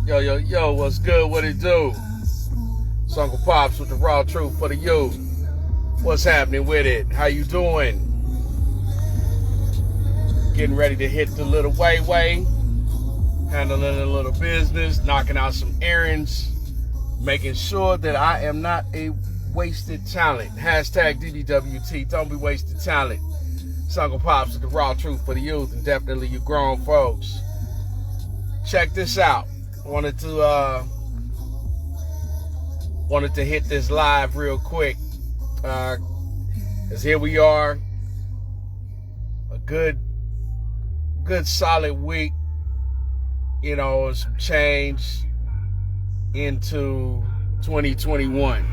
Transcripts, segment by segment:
Yo, yo, yo, what's good? What it do? It's Uncle Pops with the raw truth for the youth. What's happening with it? How you doing? Getting ready to hit the little way, handling a little business, knocking out some errands, making sure that I am not a wasted talent. Hashtag DBWT, don't be wasted talent. It's Uncle Pops with the raw truth for the youth and definitely you grown folks. Check this out. Wanted to hit this live real quick. As here we are, a good solid week. You know, some change into 2021,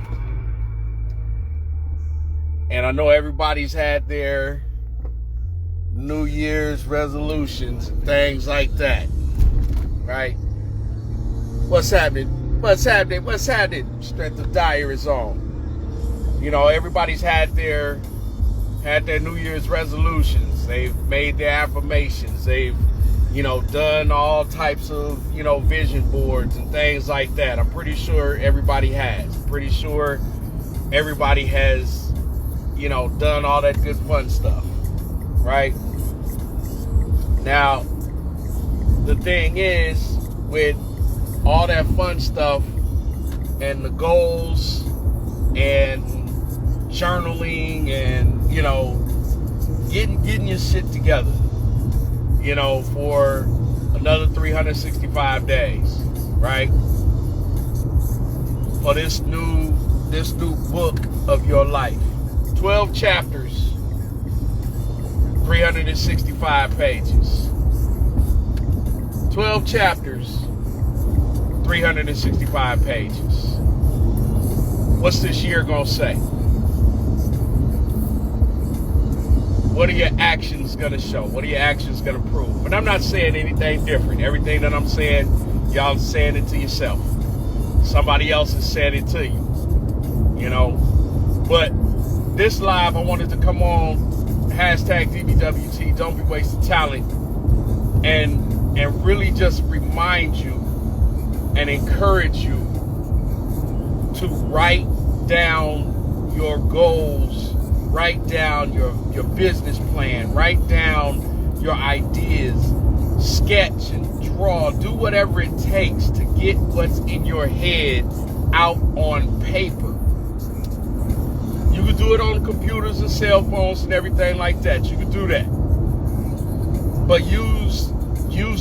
and I know everybody's had their New Year's resolutions and things like that, right? What's happening? Strength of Dire is on. You know, everybody's had their New Year's resolutions. They've made their affirmations. They've, done all types of, vision boards and things like that. I'm pretty sure everybody has. Pretty sure everybody has, done all that good fun stuff, right? Now, the thing is, with all that fun stuff and the goals and journaling and, getting your shit together, for another 365 days, right? For this new book of your life. 12 chapters, 365 pages. 12 chapters, 365 pages. What's this year gonna say? What are your actions gonna show? What are your actions gonna prove? And I'm not saying anything different. Everything that I'm saying, y'all saying it to yourself. Somebody else is saying it to you. But this live, I wanted to come on, hashtag DBWT, don't be wasting talent, and really just remind you and encourage you to write down your goals, write down your business plan, write down your ideas, sketch and draw, do whatever it takes to get what's in your head out on paper. You can do it on computers and cell phones and everything like that. You can do that. But use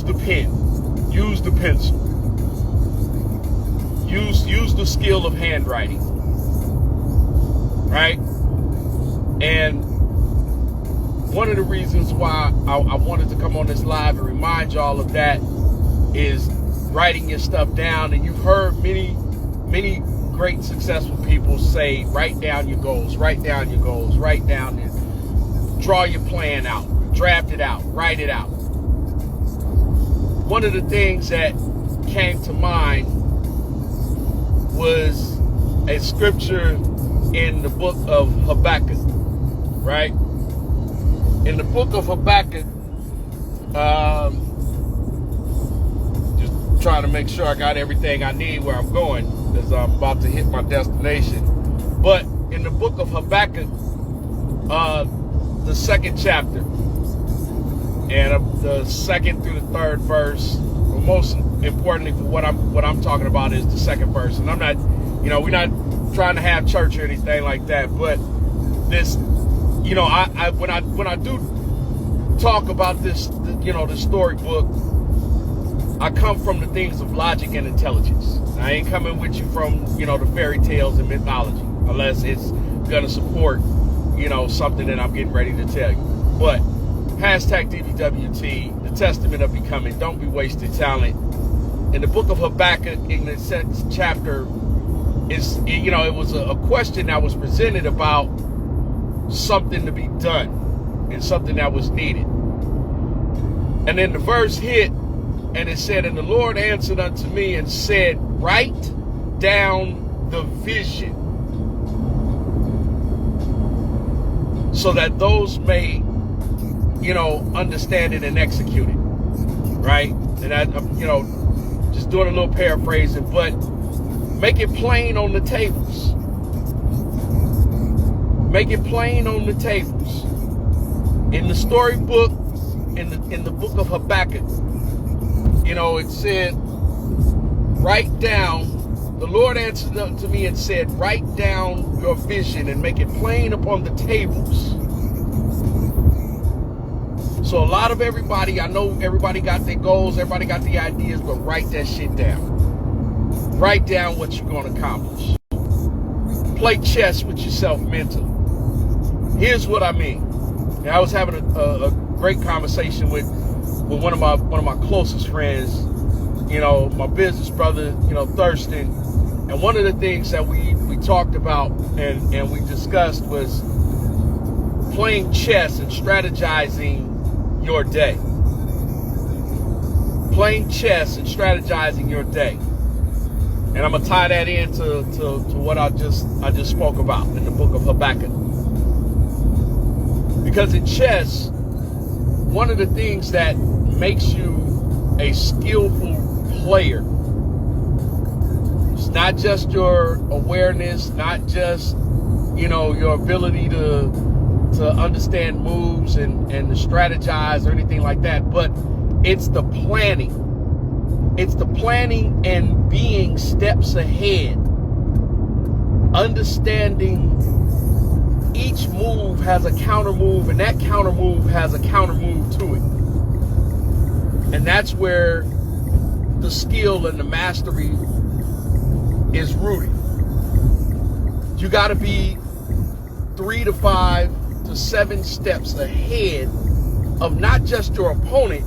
the pen, use the pencil. Use the skill of handwriting, right? And one of the reasons why I wanted to come on this live and remind y'all of that is writing your stuff down. And you've heard many great successful people say, write down your goals, write down your goals, write down and draw your plan out, draft it out, write it out. One of the things that came to mind was a scripture in the book of Habakkuk, right? In the book of Habakkuk, just trying to make sure I got everything I need where I'm going, because I'm about to hit my destination. But in the book of Habakkuk, the second chapter, and the second through the third verse, most importantly for what I'm talking about is the second verse. And I'm not, we're not trying to have church or anything like that, but this, when I do talk about this, the storybook, I come from the things of logic and intelligence. I ain't coming with you from, the fairy tales and mythology, unless it's gonna support, something that I'm getting ready to tell you. But hashtag DBWT, the testament of becoming, don't be wasted talent. In the book of Habakkuk, in the sixth chapter, it was a question that was presented about something to be done and something that was needed. And then the verse hit, and it said, and the Lord answered unto me and said, write down the vision so that those may, understand it and execute it, right? And that, Just doing a little paraphrasing, but make it plain on the tables. Make it plain on the tables. In the storybook, in the book of Habakkuk, it said, write down. The Lord answered to me and said, write down your vision and make it plain upon the tables. So a lot of everybody, I know everybody got their goals, everybody got the ideas, but write that shit down. Write down what you're going to accomplish. Play chess with yourself mentally. Here's what I mean. Now, I was having a great conversation with one of my closest friends, my business brother, Thurston. And one of the things that we talked about and we discussed was playing chess and strategizing your day. Playing chess and strategizing your day. And I'm gonna tie that into what I just spoke about in the book of Habakkuk. Because in chess, one of the things that makes you a skillful player, it's not just your awareness, not just your ability to understand moves and to strategize or anything like that, but it's the planning. It's the planning and being steps ahead, understanding each move has a counter move, and that counter move has a counter move to it. And that's where the skill and the mastery is rooted. You got to be 3 to 5 to 7 steps ahead of not just your opponent,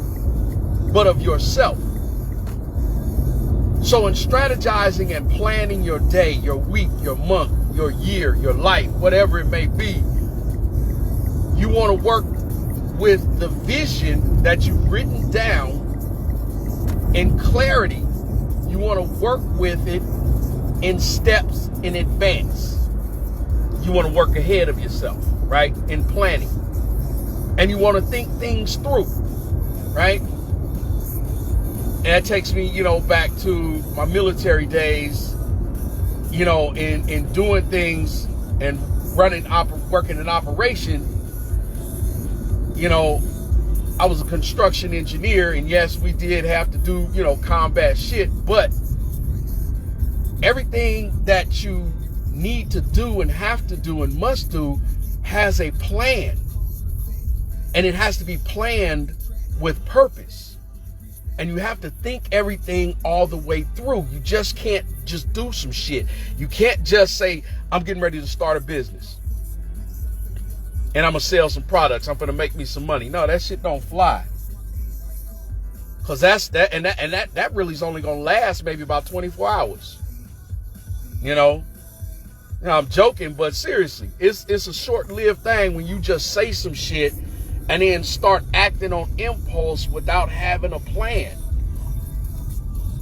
but of yourself. So in strategizing and planning your day, your week, your month, your year, your life, whatever it may be, you want to work with the vision that you've written down in clarity. You want to work with it in steps in advance. You want to work ahead of yourself, right? In planning. And you want to think things through, right? And that takes me, back to my military days, in doing things and working an operation. I was a construction engineer, and yes, we did have to do, combat shit, but everything that you need to do and have to do and must do has a plan. And it has to be planned with purpose. And you have to think everything all the way through. You just can't just do some shit. You can't just say, I'm getting ready to start a business and I'm going to sell some products. I'm going to make me some money. No, that shit don't fly. Because that really is only going to last maybe about 24 hours. I'm joking, but seriously, it's a short-lived thing when you just say some shit and then start acting on impulse without having a plan.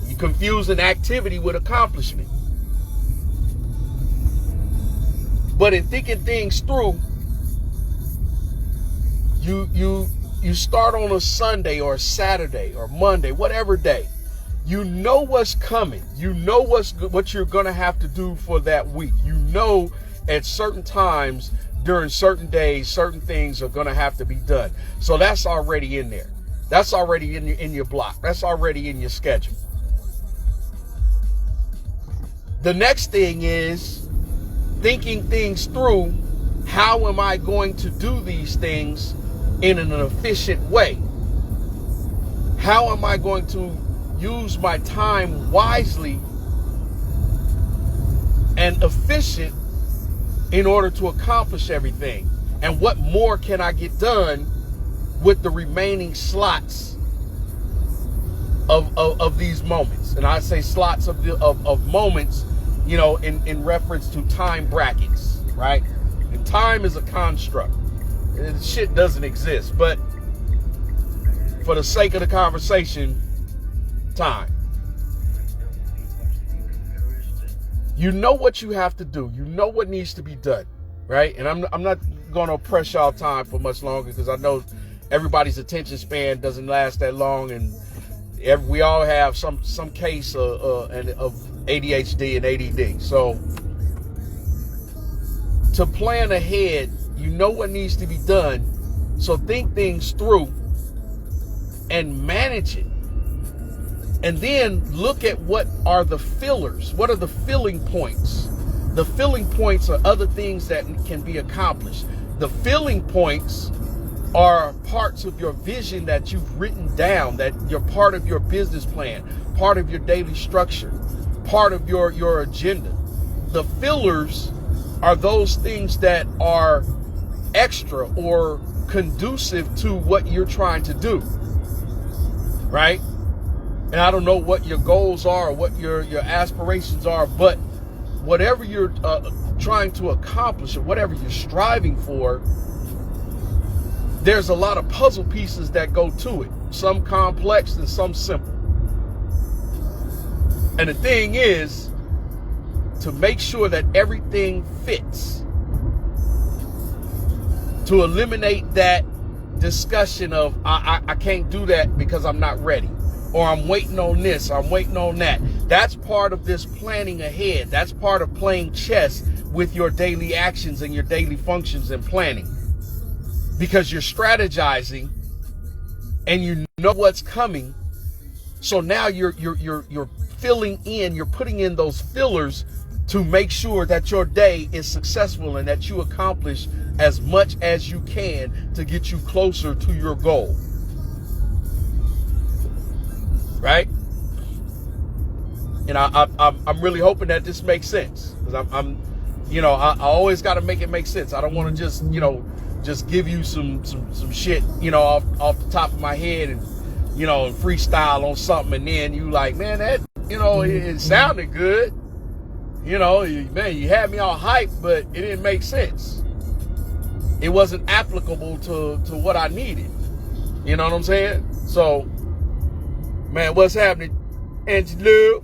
You confuse an activity with accomplishment. But in thinking things through, you start on a Sunday or a Saturday or Monday, whatever day. You know what's coming. You know what you're going to have to do for that week. You know at certain times during certain days, certain things are going to have to be done. So that's already in there. That's already in your block. That's already in your schedule. The next thing is thinking things through. How am I going to do these things in an efficient way? How am I going to use my time wisely and efficient in order to accomplish everything? And what more can I get done with the remaining slots of these moments? And I say slots of moments, in reference to time brackets, right? And time is a construct. Shit doesn't exist, but for the sake of the conversation, time. You know what you have to do. You know what needs to be done, right? And I'm not going to press y'all time for much longer because I know everybody's attention span doesn't last that long, and we all have some case of ADHD and ADD. So to plan ahead, you know what needs to be done. So think things through and manage it. And then look at what are the fillers. What are the filling points? The filling points are other things that can be accomplished. The filling points are parts of your vision that you've written down, that you're part of your business plan, part of your daily structure, part of your agenda. The fillers are those things that are extra or conducive to what you're trying to do, right? And I don't know what your goals are or what your aspirations are, but whatever you're trying to accomplish or whatever you're striving for, there's a lot of puzzle pieces that go to it. Some complex and some simple. And the thing is to make sure that everything fits, to eliminate that discussion of I can't do that because I'm not ready, or I'm waiting on this, I'm waiting on that. That's part of this planning ahead. That's part of playing chess with your daily actions and your daily functions and planning, because you're strategizing and you know what's coming. So now you're filling in, you're putting in those fillers to make sure that your day is successful and that you accomplish as much as you can to get you closer to your goal. Right? And I'm really hoping that this makes sense, because I always got to make it make sense. I don't want to just give you some shit, off the top of my head and, freestyle on something. And then you like, man, that, it sounded good. Man, you had me all hyped, but it didn't make sense. It wasn't applicable to what I needed. You know what I'm saying? So, man, what's happening, Angelo?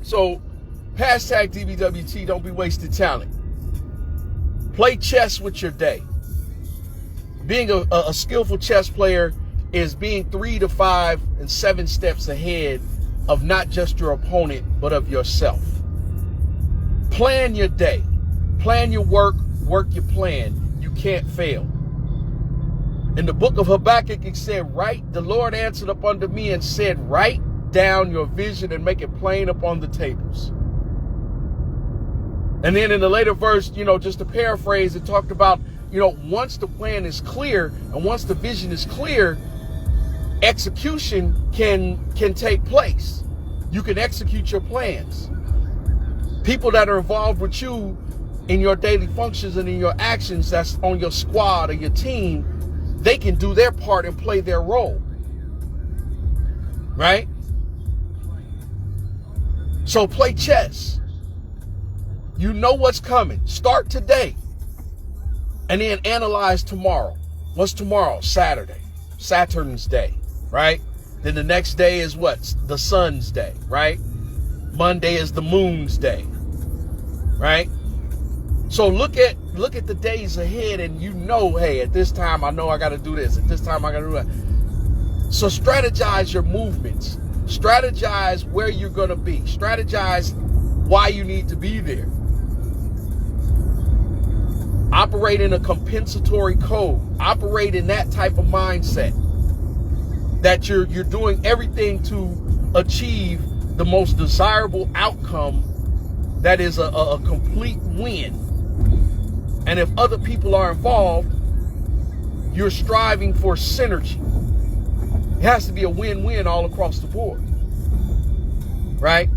So, hashtag DBWT, don't be wasted talent. Play chess with your day. Being a skillful chess player is being 3 to 5 and 7 steps ahead of not just your opponent, but of yourself. Plan your day. Plan your work. Work your plan. You can't fail. In the book of Habakkuk, it said, the Lord answered up unto me and said, write down your vision and make it plain upon the tables. And then in the later verse, just to paraphrase, it talked about, once the plan is clear and once the vision is clear, execution can take place. You can execute your plans. People that are involved with you in your daily functions and in your actions, that's on your squad or your team, they can do their part and play their role. Right? So play chess. You know what's coming. Start today. And then analyze tomorrow. What's tomorrow? Saturday. Saturn's day. Right? Then the next day is what? The sun's day. Right? Monday is the moon's day. Right? So look at the days ahead, and hey, at this time I know I got to do this. At this time I got to do that. So strategize your movements. Strategize where you're going to be. Strategize why you need to be there. Operate in a compensatory code. Operate in that type of mindset that you're doing everything to achieve the most desirable outcome, that is a complete win. And if other people are involved, you're striving for synergy. It has to be a win-win all across the board. Right?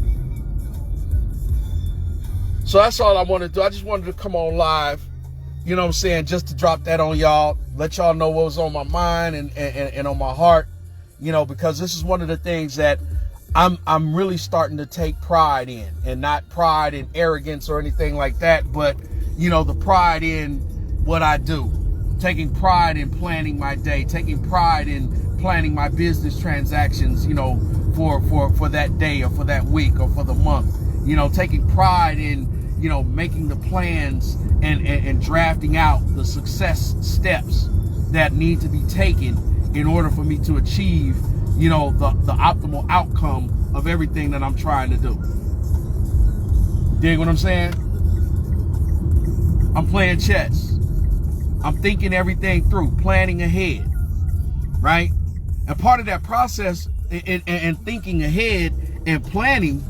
So that's all I want to do. I just wanted to come on live, just to drop that on y'all, let y'all know what was on my mind and on my heart, because this is one of the things that I'm really starting to take pride in, and not pride in arrogance or anything like that, but the pride in what I do, taking pride in planning my day, taking pride in planning my business transactions, for that day or for that week or for the month, taking pride in, making the plans and drafting out the success steps that need to be taken in order for me to achieve, the optimal outcome of everything that I'm trying to do. Dig what I'm saying? I'm playing chess. I'm thinking everything through, planning ahead, right? And part of that process and thinking ahead and planning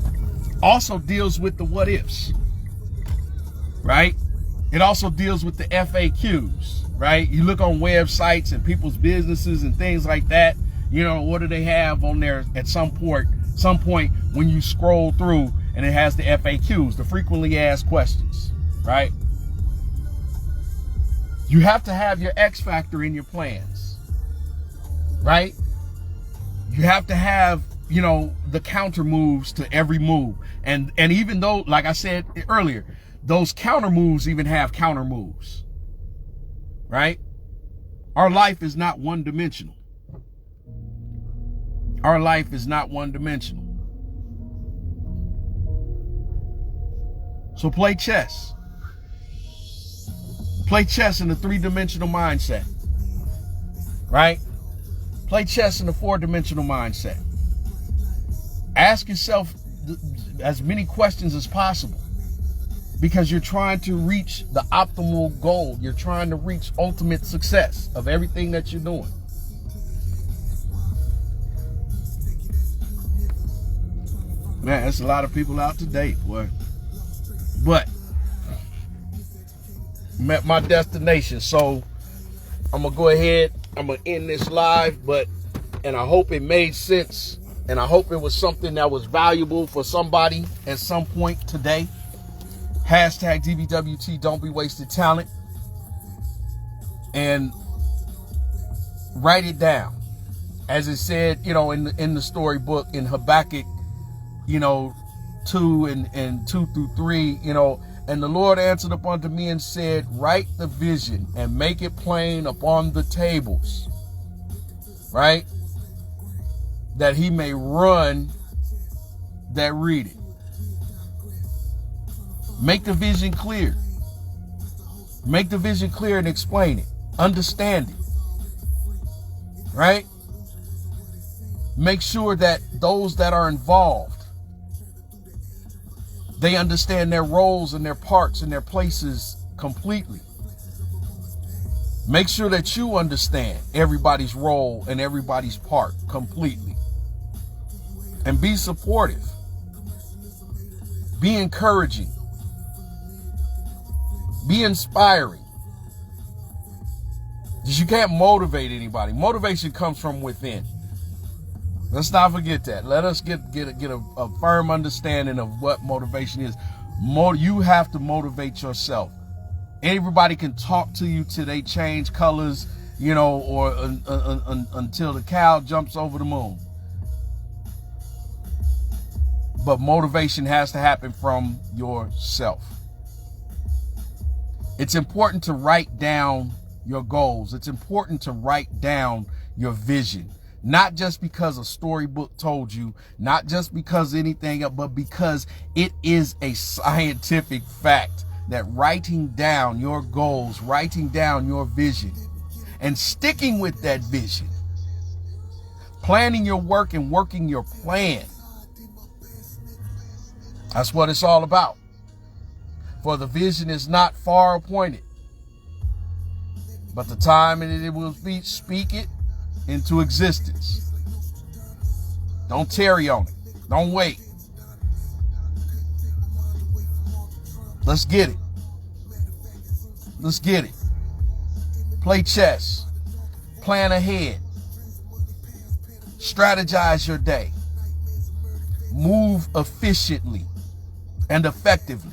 also deals with the what ifs, right? It also deals with the FAQs, right? You look on websites and people's businesses and things like that. What do they have on there at some point when you scroll through, and it has the FAQs, the frequently asked questions, right? You have to have your X factor in your plans, right? You have to have, the counter moves to every move. And even though, like I said earlier, those counter moves even have counter moves, right? Our life is not one dimensional. Our life is not one dimensional. So play chess. Play chess in a 3-dimensional mindset, right? Play chess in a 4-dimensional mindset. Ask yourself as many questions as possible, because you're trying to reach the optimal goal. You're trying to reach ultimate success of everything that you're doing. Man, there's a lot of people out today, boy. But met my destination, so I'm gonna go ahead. I'm gonna end this live, and I hope it made sense, and I hope it was something that was valuable for somebody at some point today. Hashtag DBWT, don't be wasted talent, and write it down, as it said, in the storybook in Habakkuk, 2 and 2 through 3, and the Lord answered up unto me and said, write the vision and make it plain upon the tables, right? That he may run that read it. Make the vision clear. Make the vision clear and explain it. Understand it, right? Make sure that those that are involved, they understand their roles and their parts and their places completely. Make sure that you understand everybody's role and everybody's part completely. And be supportive. Be encouraging. Be inspiring. Because you can't motivate anybody. Motivation comes from within. Let's not forget that. Let us get a firm understanding of what motivation is. You have to motivate yourself. Everybody can talk to you till they change colors, or until the cow jumps over the moon. But motivation has to happen from yourself. It's important to write down your goals. It's important to write down your vision. Not just because a storybook told you, not just because anything else, but because it is a scientific fact that writing down your goals, writing down your vision, and sticking with that vision, planning your work and working your plan, that's what it's all about. For the vision is not far appointed, but the time and it will speak it into existence. Don't tarry on it. Don't wait. Let's get it. Let's get it. Play chess. Plan ahead. Strategize your day. Move efficiently and effectively.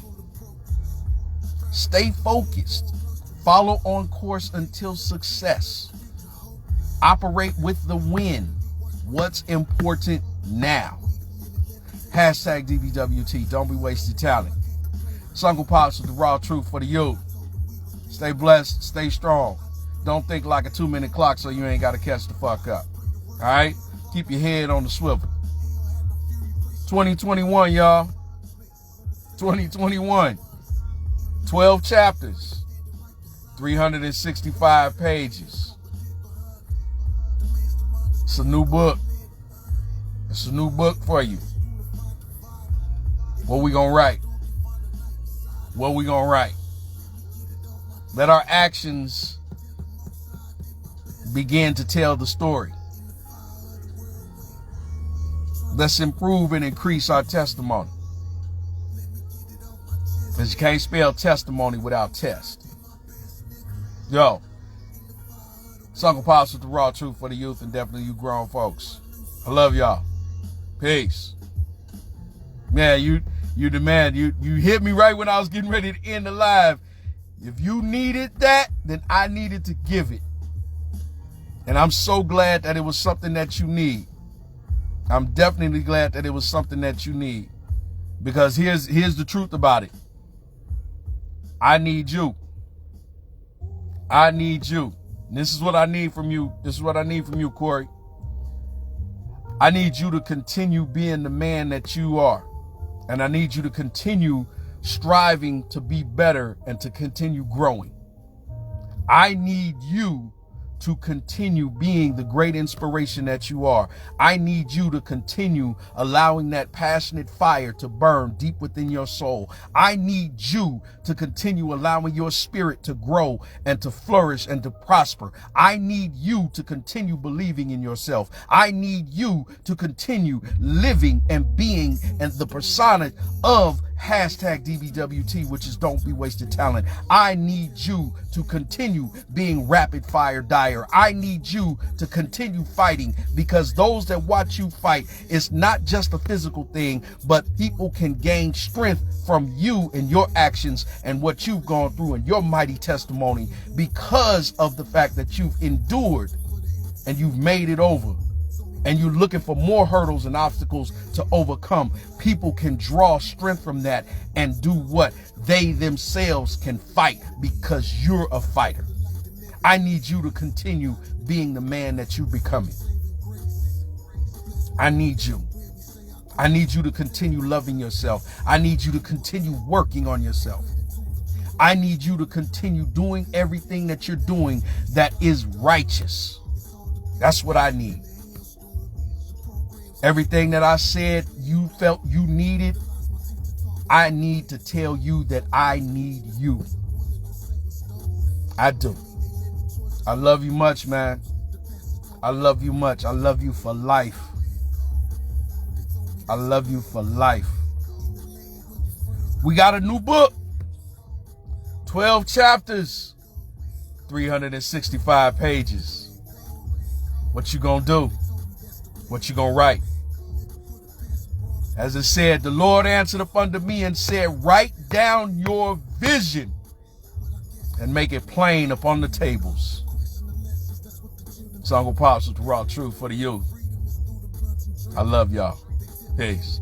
Stay focused. Follow on course until success. Operate with the win. What's important now? Hashtag DBWT. Don't be wasted talent. It's Uncle Pops with the raw truth for the youth. Stay blessed. Stay strong. Don't think like a 2-minute clock so you ain't got to catch the fuck up. All right? Keep your head on the swivel. 2021, y'all. 2021. 12 chapters. 365 pages. It's a new book. It's a new book for you. What we gonna write? What we gonna write? Let our actions begin to tell the story. Let's improve and increase our testimony. Because you can't spell testimony without test. Yo, it's Uncle Pops with the raw truth for the youth and definitely you grown folks. I love y'all. Peace. Man, you the man. You hit me right when I was getting ready to end the live. If you needed that, then I needed to give it. And I'm so glad that it was something that you need. I'm definitely glad that it was something that you need. Because here's the truth about it. I need you. I need you. And this is what I need from you. This is what I need from you, Corey. I need you to continue being the man that you are. And I need you to continue striving to be better and to continue growing. I need you to continue being the great inspiration that you are. I need you to continue allowing that passionate fire to burn deep within your soul. I need you to continue allowing your spirit to grow and to flourish and to prosper. I need you to continue believing in yourself. I need you to continue living and being and the persona of #DBWT, which is Don't Be Wasted Talent. I need you to continue being rapid fire Dyer. I need you to continue fighting, because those that watch you fight, it's not just a physical thing, but people can gain strength from you and your actions and what you've gone through and your mighty testimony because of the fact that you've endured and you've made it over. And you're looking for more hurdles and obstacles to overcome. People can draw strength from that and do what? They themselves can fight because you're a fighter. I need you to continue being the man that you're becoming. I need you. I need you to continue loving yourself. I need you to continue working on yourself. I need you to continue doing everything that you're doing that is righteous. That's what I need. Everything that I said you felt you needed, I need to tell you that I need you. I do. I love you much, man. I love you much. I love you for life. I love you for life. We got a new book. 12 chapters. 365 pages. What you gonna do? What you gonna write? As it said, the Lord answered up unto me and said, write down your vision and make it plain upon the tables. It's Uncle Pops with the raw truth for the youth. I love y'all. Peace.